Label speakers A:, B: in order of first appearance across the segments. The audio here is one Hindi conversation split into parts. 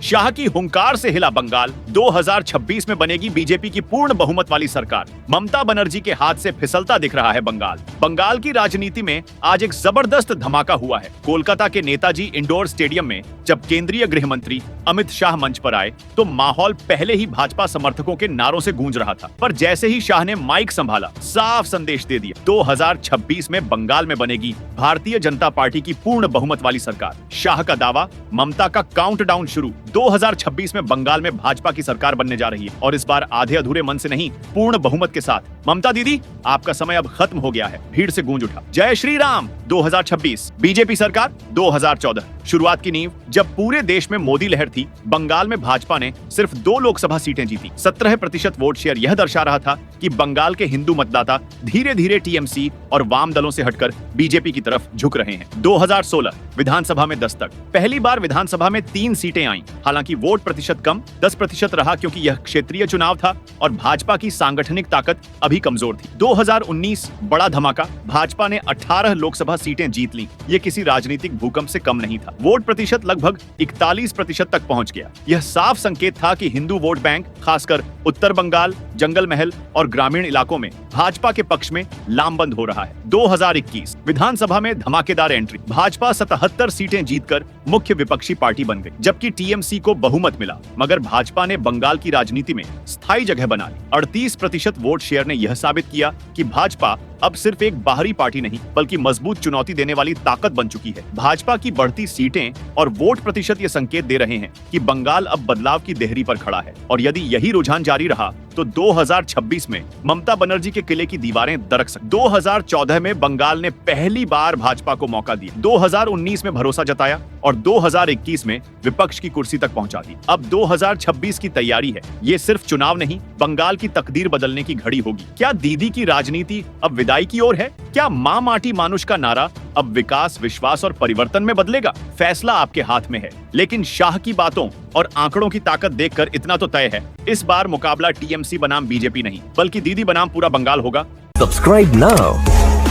A: शाह की हुंकार से हिला बंगाल। 2026 में बनेगी बीजेपी की पूर्ण बहुमत वाली सरकार। ममता बनर्जी के हाथ से फिसलता दिख रहा है बंगाल। बंगाल की राजनीति में आज एक जबरदस्त धमाका हुआ है। कोलकाता के नेताजी इंडोर स्टेडियम में जब केंद्रीय गृह मंत्री अमित शाह मंच पर आए तो माहौल पहले ही भाजपा समर्थकों के नारों से गूंज रहा था, पर जैसे ही शाह ने माइक संभाला, साफ संदेश दे दिया, 2026 में बंगाल में बनेगी भारतीय जनता पार्टी की पूर्ण बहुमत वाली सरकार। शाह का दावा, ममता का काउंटडाउन शुरू। 2026 में बंगाल में भाजपा की सरकार बनने जा रही है और इस बार आधे अधूरे मन से नहीं, पूर्ण बहुमत के साथ। ममता दीदी, आपका समय अब खत्म हो गया है। भीड़ से गूंज उठा जय श्री राम। 2026 बीजेपी सरकार 2014। शुरुआत की नींव जब पूरे देश में मोदी लहर थी, बंगाल में भाजपा ने सिर्फ 2 लोकसभा सीटें जीती। 17% वोट शेयर यह दर्शा रहा था कि बंगाल के हिंदू मतदाता धीरे धीरे टीएमसी और वाम दलों से हटकर बीजेपी की तरफ झुक रहे हैं। 2016 विधानसभा में दस्तक। पहली बार विधानसभा में 3 सीटें आईं। हालांकि वोट प्रतिशत कम 10% रहा क्योंकि यह क्षेत्रीय चुनाव था और भाजपा की सांगठनिक ताकत अभी कमजोर थी। 2019 बड़ा धमाका, भाजपा ने 18 लोकसभा सीटें जीत ली। ये किसी राजनीतिक भूकंप से कम नहीं था। वोट प्रतिशत लगभग 41% तक पहुंच गया। यह साफ संकेत था कि हिंदू वोट बैंक, खासकर उत्तर बंगाल, जंगल महल और ग्रामीण इलाकों में भाजपा के पक्ष में लामबंद हो रहा है। 2021 विधानसभा में धमाकेदार एंट्री। भाजपा 77 सीटें जीतकर मुख्य विपक्षी पार्टी बन गई, जबकि टीएमसी को बहुमत मिला। मगर भाजपा ने बंगाल की राजनीति में स्थायी जगह बना ली। 38% वोट शेयर ने यह साबित किया कि भाजपा अब सिर्फ एक बाहरी पार्टी नहीं, बल्कि मजबूत चुनौती देने वाली ताकत बन चुकी है। भाजपा की बढ़ती सीटें और वोट प्रतिशत ये संकेत दे रहे हैं कि बंगाल अब बदलाव की देहरी पर खड़ा है और यदि यही रुझान जारी रहा तो 2026 में ममता बनर्जी के किले की दीवारें दरक सकती। 2014 में बंगाल ने पहली बार भाजपा को मौका दिया, 2019 में भरोसा जताया और 2021 में विपक्ष की कुर्सी तक पहुंचा दी। अब 2026 की तैयारी है। ये सिर्फ चुनाव नहीं, बंगाल की तकदीर बदलने की घड़ी होगी। क्या दीदी की राजनीति अब विदाई की ओर है? क्या मां माटी मानुष का नारा अब विकास, विश्वास और परिवर्तन में बदलेगा? फैसला आपके हाथ में है, लेकिन शाह की बातों और आंकड़ों की ताकत देखकर इतना तो तय है, इस बार मुकाबला टीएमसी बनाम बीजेपी नहीं, बल्कि दीदी बनाम पूरा बंगाल होगा।
B: Subscribe now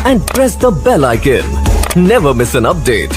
B: and press the bell icon. Never miss an update.